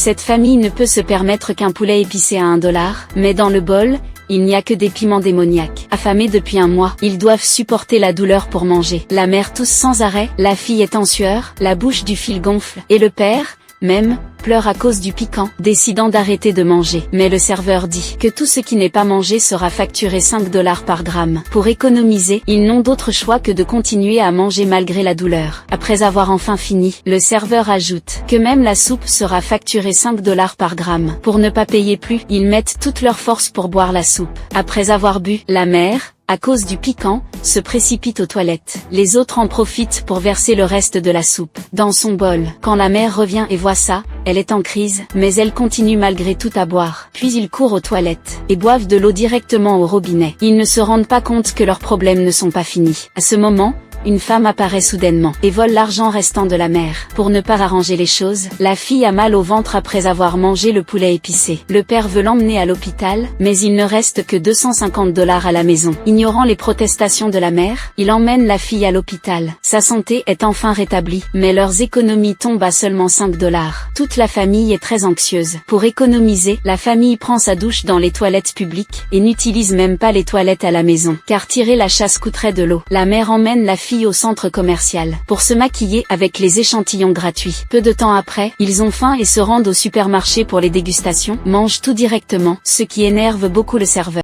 Cette famille ne peut se permettre qu'un poulet épicé à 1 $, mais dans le bol, il n'y a que des piments démoniaques. Affamés depuis un mois, ils doivent supporter la douleur pour manger. La mère tousse sans arrêt, la fille est en sueur, la bouche du fil gonfle, et le père, même, pleure à cause du piquant, décidant d'arrêter de manger. Mais le serveur dit que tout ce qui n'est pas mangé sera facturé 5 $ par gramme. Pour économiser, ils n'ont d'autre choix que de continuer à manger malgré la douleur. Après avoir enfin fini, le serveur ajoute que même la soupe sera facturée 5 $ par gramme. Pour ne pas payer plus, ils mettent toute leur force pour boire la soupe. Après avoir bu, la mère, à cause du piquant, se précipite aux toilettes. Les autres en profitent pour verser le reste de la soupe dans son bol. Quand la mère revient et voit ça, elle est en crise, mais elle continue malgré tout à boire. Puis ils courent aux toilettes et boivent de l'eau directement au robinet. Ils ne se rendent pas compte que leurs problèmes ne sont pas finis. À ce moment, une femme apparaît soudainement et vole l'argent restant de la mère. Pour ne pas arranger les choses, la fille a mal au ventre après avoir mangé le poulet épicé. Le père veut l'emmener à l'hôpital, mais il ne reste que 250 $ à la maison. Ignorant les protestations de la mère, il emmène la fille à l'hôpital. Sa santé est enfin rétablie, mais leurs économies tombent à seulement 5 $. Toute la famille est très anxieuse. Pour économiser, la famille prend sa douche dans les toilettes publiques et n'utilise même pas les toilettes à la maison, car tirer la chasse coûterait de l'eau. La mère emmène la fille au centre commercial pour se maquiller avec les échantillons gratuits. Peu de temps après, ils ont faim et se rendent au supermarché pour les dégustations, mangent tout directement, ce qui énerve beaucoup le serveur.